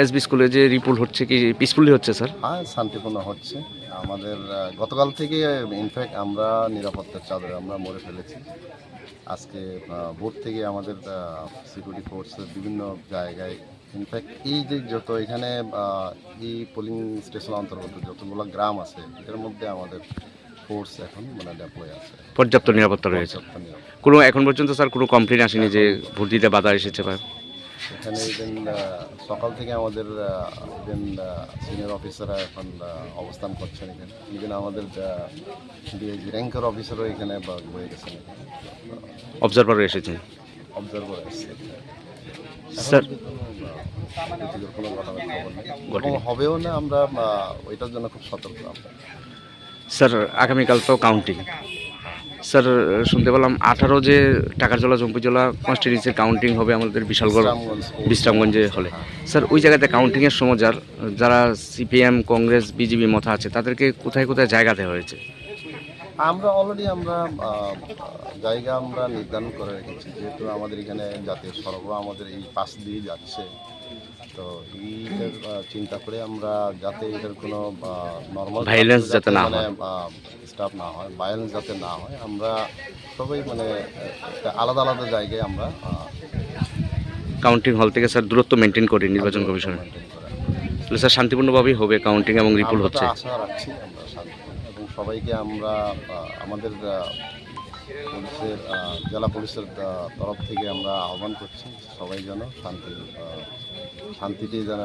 SB স্কুলে যে report হচ্ছে কি পিসফুলি হচ্ছে স্যার? হ্যাঁ, শান্তিপূর্ণ হচ্ছে। আমাদের গতকাল থেকে ইনফ্যাক্ট আমরা নিরাপত্তার চাদরে আমরা মরে ফেলেছি। আজকে ভোর থেকে আমাদের সিকিউরিটি ফোর্সের বিভিন্ন জায়গায় ইনফ্যাক্ট এই যে যত এখানে এই পোলিং স্টেশন অন্তর্গত যতগুলো গ্রাম আছে এটার মধ্যে আমাদের ফোর্স এখন মানে ডেপ্লয় আছে। পর্যাপ্ত নিরাপত্তা রয়েছে। পর্যাপ্ত নিরাপত্তা। কোনো এখন পর্যন্ত স্যার কোনো কমপ্লেন আসেনি যে ভোট দিতে বাধা এসেছে বা? এখানে ইভেন সকাল থেকে আমাদের ইভেন সিনিয়র অফিসাররা এখন অবস্থান করছেন এখানে। ইভেন আমাদের ডিআইজি র্যাঙ্কের অফিসারও এখানে হয়ে গেছেন, অবজারভার এসেছেন। অবজারভার এসছে। স্যার কোনো ঘটনার খবর নেই এবং হবেও না। আমরা ওইটার জন্য খুব সতর্ক আমরা। স্যার আগামীকাল তো কাউন্টিং। স্যার শুনতে পেলাম 18 যে টাকারজলা জম্পুজলা কনস্টিটিউন্সির কাউন্টিং হবে আমাদের বিশালগড় বিশ্রামগঞ্জে হলে। স্যার ওই জায়গাতে কাউন্টিংয়ের সময় যারা সিপিএম কংগ্রেস বিজেপি মত আছে তাদেরকে কোথায় কোথায় জায়গা দেওয়া হয়েছে? আমরা অলরেডি আমরা জায়গা আমরা নির্ধারণ করে রেখেছি, যেহেতু আমাদের এখানে জাতীয় সড়ক আমাদের এই পাশ দিয়ে যাচ্ছে। তো এইটার চিন্তা করে আমরা যাতে এটার কোনো নর্মাল ভাইলেন্স যাতে না হয়, স্টাফ না হয়, ভায়োলেন্স যাতে না হয়, আমরা সবাই মানে একটা আলাদা আলাদা জায়গায় আমরা কাউন্টিং হল থেকে স্যার দূরত্ব মেনটেন করি নির্বাচন কমিশনে। তাহলে স্যার শান্তিপূর্ণভাবেই হবে কাউন্টিং এবং রিপোর্ট হচ্ছে। আশা রাখছি আমরা শান্তিপূর্ণ এবং সবাইকে আমরা আমাদের পুলিশের জেলা পুলিশের তরফ থেকে আমরা আহ্বান করছি সবাই যেন শান্তিতে যেন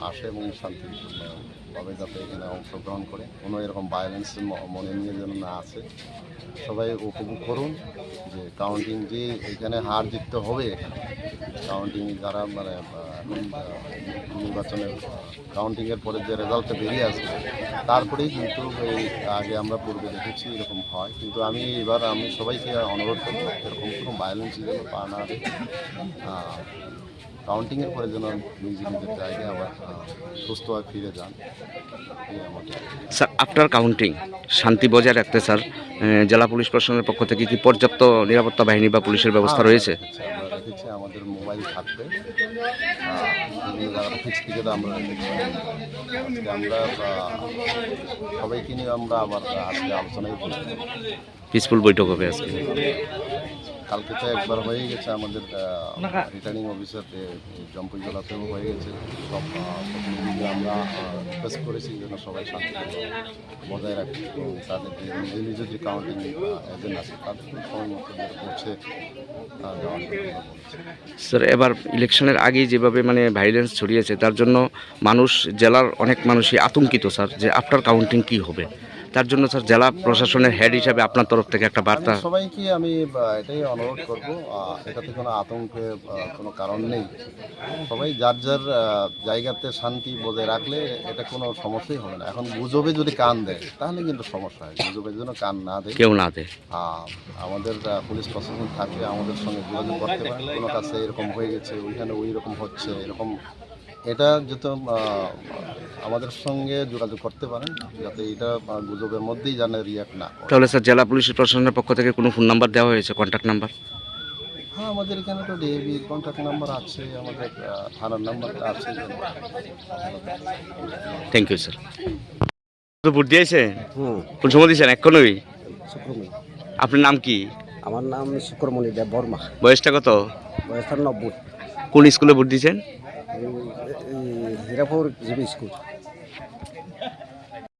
আসে এবং শান্তিপূর্ণভাবে যাতে এখানে অংশগ্রহণ করে, কোনো এরকম ভায়োলেন্স মনে নিয়ে যেন না আসে। সবাই উপভোগ করুন যে কাউন্টিং যে এখানে হার জিততে হবে, এখানে কাউন্টিং যারা মানে নির্বাচনের কাউন্টিংয়ের পরে যে রেজাল্টটা বেরিয়ে আসবে তারপরেই কিন্তু এই আগে আমরা পূর্বে দেখেছি এরকম হয়, কিন্তু আমি সবাইকে অনুরোধ করবো এরকম কোনো ভায়োলেন্স যেন পা না দেয়। কাউন্টিংয়ের পরে যেন নিজেদের জায়গায় আবার সুস্থভাবে ফিরে যান। স্যার আফটার কাউন্টিং শান্তি বজায় রাখতে স্যার জেলা পুলিশ প্রশাসনের পক্ষ থেকে কি পর্যাপ্ত নিরাপত্তা বাহিনী বা পুলিশের ব্যবস্থা রয়েছে? আমরা রেখেছি, আমাদের মোবাইল থাকবে, বিভিন্ন জায়গাটা ফিক্স টিকেট আমরা রেখেছি। আজকে আমরা সবাইকে নিয়ে আমরা আবার আজকে আলোচনায় বলছি। পিসফুল বৈঠক হবে আজকে। কালকে তো একবার হয়ে গেছে, আমাদের রিটার্নিং অফিসার জম্পুজলাতেও হয়ে গেছে। সব প্রতিনিধিদের আমরা রিকোয়েস্ট করেছি যেন সবাই শান্তি বজায় রাখে এবং তাদের যে নিজের যে কাউন্টিং এজেন্ট আছে তাদের সময় মতো পৌঁছে যাওয়ার জন্য বলছে। স্যার এবার ইলেকশনের আগেই যেভাবে মানে ভাইলেন্স ছড়িয়েছে তার জন্য মানুষ জেলার অনেক মানুষই আতঙ্কিত স্যার যে আফটার কাউন্টিং কি হবে। তার জন্য স্যার জেলা প্রশাসনের হেড হিসাবে আপনার তরফ থেকে একটা বার্তা। সবাইকে আমি এটাই অনুরোধ করব, এটাতে কোনো আতঙ্কের কোনো কারণ নেই। সবাই যার যার জায়গাতে শান্তি বজায় রাখলে এটা কোনো সমস্যাই হবে না। এখন গুজবে যদি কান দেয় তাহলে কিন্তু সমস্যা হয়, গুজবের জন্য কান না দেয়, কেউ না দেয়। আমাদের পুলিশ প্রশাসন থাকবে, আমাদের সঙ্গে যোগাযোগ করতে পারে। কোনো কাছে এরকম হয়ে গেছে, ওইখানে ওই রকম হচ্ছে এরকম, এটা যত আমাদের সঙ্গে যোগাযোগ করতে পারেন যাতে এটা গুজবের মধ্যেই যেন রিয়াক্ট না করে। তাহলে স্যার জেলা পুলিশ প্রশাসনের পক্ষ থেকে কোনো ফোন নাম্বার দেওয়া হয়েছে, কন্ট্যাক্ট নাম্বার? হ্যাঁ, আমাদের এখানে তো ডিএবির কন্ট্যাক্ট নাম্বার আছে, আমাদের থানার নাম্বারটা আছে। Thank you sir. তো ভোট দিয়েছে? কোন সময় দিয়েছেন? এখনই? আপনার নাম কি? আমার নাম শুক্রমণি দেব বর্মা। বয়সটা কত? বয়সটা 90। কোন স্কুলে ভোট দিয়েছেন? Hirapur GB school.